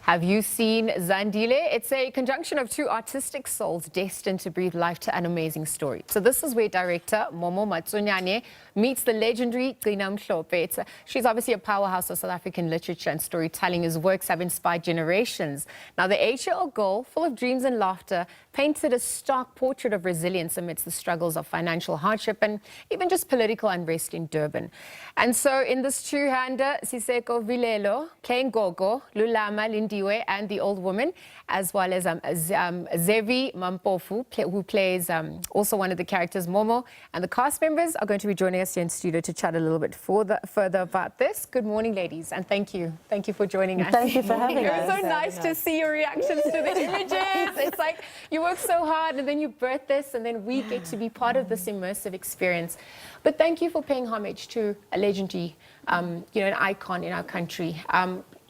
Have you seen Zandile? It's a conjunction of two artistic souls destined to breathe life to an amazing story. So this is where director MoMo Matsunyane meets the legendary Gcina Mhlophe. She's obviously a powerhouse of South African literature and storytelling. His works have inspired generations. Now, the 8-year-old girl, full of dreams and laughter, painted a stark portrait of resilience amidst the struggles of financial hardship and even just political unrest in Durban. And so in this two-hander, Sisekho Velelo, playing Gogo, Lulama, Lindiwe, and the old woman, as well as Zevie, Mampofu, who plays also one of the characters, Momo. And the cast members are going to be joining us here in studio to chat a little bit further about this. Good morning, ladies, and thank you. Thank you for joining us. Thank you for having us. It was so nice to see your reactions to the images. It's like you work so hard and then you birth this and then we get to be part of this immersive experience. But thank you for paying homage to a legendary, an icon in our country.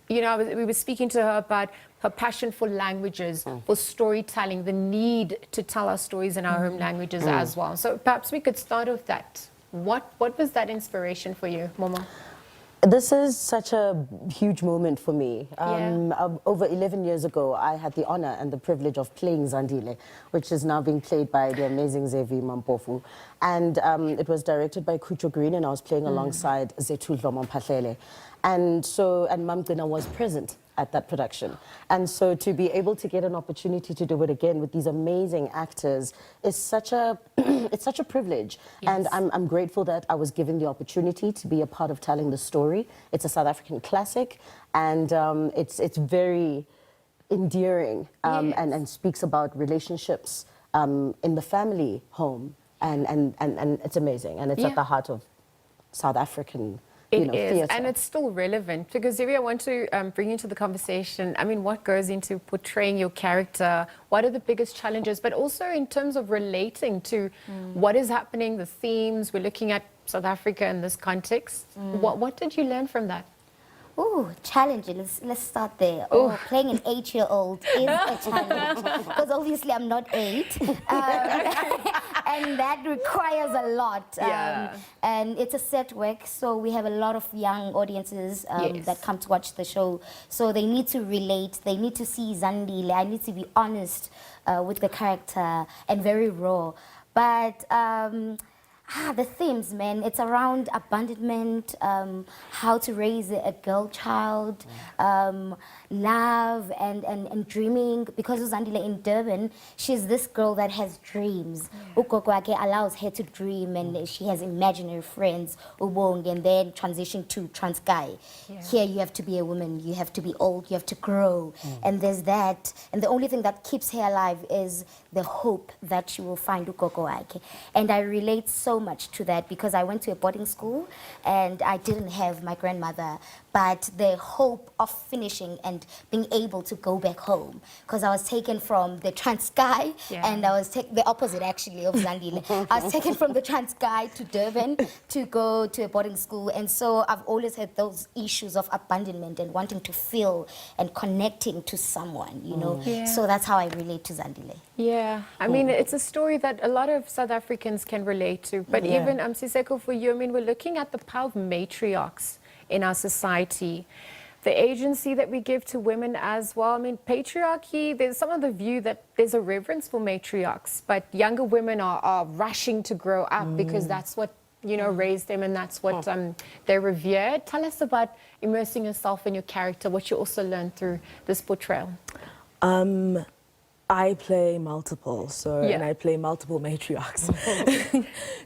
We were speaking to her about her passion for languages, for storytelling, the need to tell our stories in our home languages as well. So perhaps we could start with that. What was that inspiration for you, Momo? This is such a huge moment for me. Over 11 years ago, I had the honor and the privilege of playing Zandile, which is now being played by the amazing Zevie, Mampofu. And it was directed by Kucho Green, and I was playing alongside Zevie. And Mam Gcina was present at that production. And so to be able to get an opportunity to do it again with these amazing actors is such a, it's such a privilege. Yes. And I'm grateful that I was given the opportunity to be a part of telling the story. It's a South African classic, and it's very endearing and speaks about relationships in the family home. And it's amazing, and it's at the heart of South African theater. And it's still relevant because, Zevie, I want to bring you into the conversation. I mean, what goes into portraying your character? What are the biggest challenges? But also in terms of relating to what is happening, the themes. We're looking at South Africa in this context. What did you learn from that? Oh, challenging. Let's start there. Oh, playing an 8-year-old is a challenge because obviously I'm not 8. And that requires a lot. And it's a set work, so we have a lot of young audiences that come to watch the show. So they need to relate. They need to see Zandile. I need to be honest with the character and very raw. But the themes, man, it's around abandonment, how to raise a girl child, love and dreaming. Because of Zandile in Durban, she's this girl that has dreams. Gogo allows her to dream, and she has imaginary friends, and then transition to Transkei. Here you have to be a woman, you have to be old, you have to grow. And there's that. And the only thing that keeps her alive is the hope that she will find Gogo. And I relate so much to that because I went to a boarding school and I didn't have my grandmother, but the hope of finishing and being able to go back home, because I was taken from the Transkei and I was the opposite actually of Zandile. I was taken from the Transkei to Durban to go to a boarding school, and so I've always had those issues of abandonment and wanting to feel and connecting to someone, So that's how I relate to Zandile. Yeah, I mean, it's a story that a lot of South Africans can relate to. But even, Sisekho, for you, I mean, we're looking at the power of matriarchs in our society, the agency that we give to women as well. I mean, patriarchy, there's some of the view that there's a reverence for matriarchs, but younger women are rushing to grow up because that's what, raised them, and that's what they're revered. Tell us about immersing yourself in your character, what you also learned through this portrayal. I play multiple, and I play multiple matriarchs.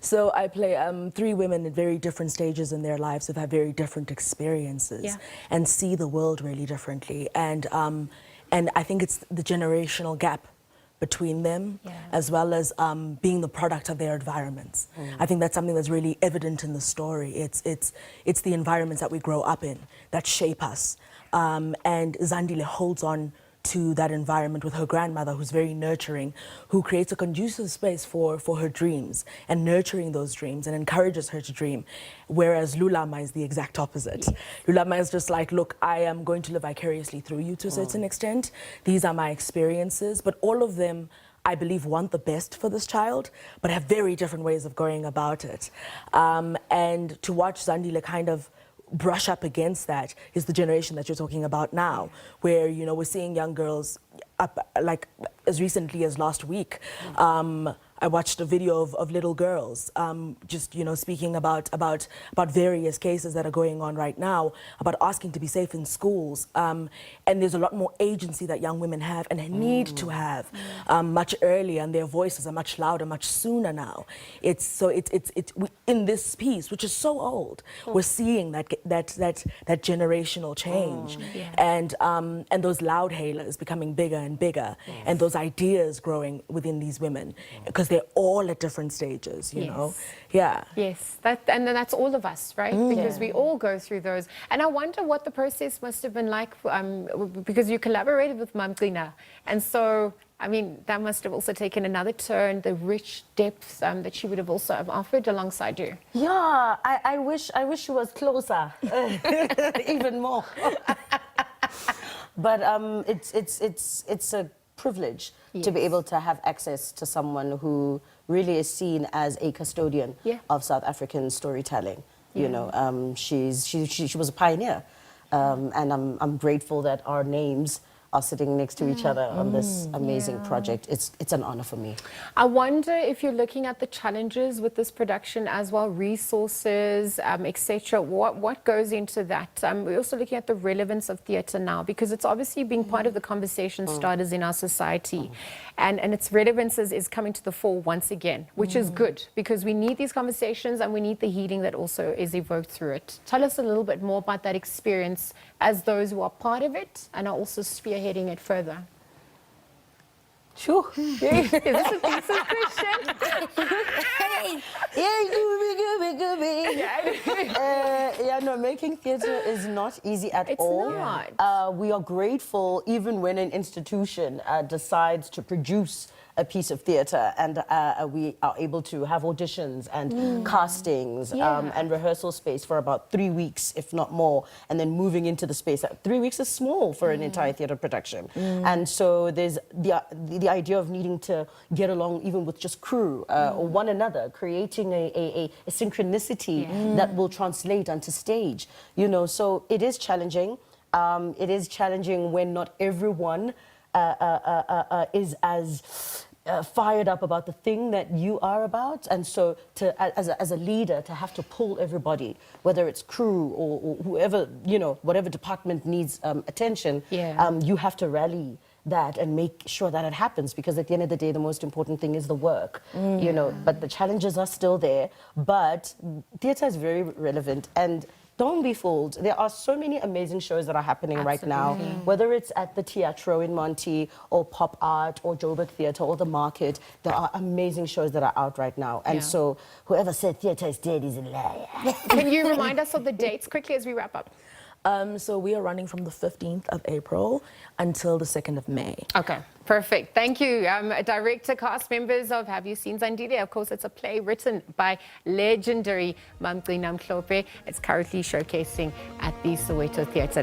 So I play 3 women at very different stages in their lives who've had very different experiences and see the world really differently. And I think it's the generational gap between them, as well as being the product of their environments. I think that's something that's really evident in the story. It's the environments that we grow up in that shape us. And Zandile holds on to that environment with her grandmother, who's very nurturing, who creates a conducive space for her dreams and nurturing those dreams and encourages her to dream. Whereas Lulama is the exact opposite. Lulama is just like, look, I am going to live vicariously through you to a certain extent. These are my experiences, but all of them, I believe, want the best for this child, but have very different ways of going about it. And to watch Zandile kind of brush up against that is the generation that you're talking about now, where, you know, we're seeing young girls up, like as recently as last week. I watched a video of little girls just, you know, speaking about various cases that are going on right now, about asking to be safe in schools. And there's a lot more agency that young women have and they need to have much earlier, and their voices are much louder, much sooner now. In this piece, which is so old, we're seeing that generational change, and those loud hailers becoming bigger and bigger, and those ideas growing within these women, because they're all at different stages, you know? Yeah. Yes, and then that's all of us, right? Because we all go through those. And I wonder what the process must have been like, because you collaborated with Gcina. And so, I mean, that must have also taken another turn, the rich depth that she would have also offered alongside you. Yeah, I wish she was closer, even more. But it's a privilege to be able to have access to someone who really is seen as a custodian of South African storytelling. You know, she was a pioneer, and I'm grateful that our names are sitting next to each other on this amazing project. It's an honor for me. I wonder if you're looking at the challenges with this production as well, resources, etc. What goes into that? We're also looking at the relevance of theatre now, because it's obviously being part of the conversation starters in our society, and its relevance is coming to the fore once again, which is good, because we need these conversations and we need the healing that also is evoked through it. Tell us a little bit more about that experience as those who are part of it and are also spearheading it further. Sure. Is this a decent question? Yeah, no, making theatre is not easy at all. It's not. We are grateful even when an institution decides to produce a piece of theatre, and we are able to have auditions and castings and rehearsal space for about 3 weeks, if not more, and then moving into the space. 3 weeks is small for an entire theatre production. And so there's the idea of needing to get along even with just crew or one another, creating a synchronicity that will translate onto stage. You know, so it is challenging. It is challenging when not everyone is as fired up about the thing that you are about, and so as a leader to have to pull everybody, whether it's crew or whoever, you know, whatever department needs attention, you have to rally that and make sure that it happens, because at the end of the day the most important thing is the work, you know. But the challenges are still there, but theatre is very relevant. And don't be fooled. There are so many amazing shows that are happening right now, whether it's at the Teatro in Monty or Pop Art or Joburg Theatre or the Market. There are amazing shows that are out right now. And so whoever said theatre is dead is a liar. Can you remind us of the dates quickly as we wrap up? So we are running from the 15th of April until the 2nd of May. Okay, perfect. Thank you. Director, cast members of Have You Seen Zandile? Of course, it's a play written by legendary Gcina Mhlophe. It's currently showcasing at the Soweto Theatre.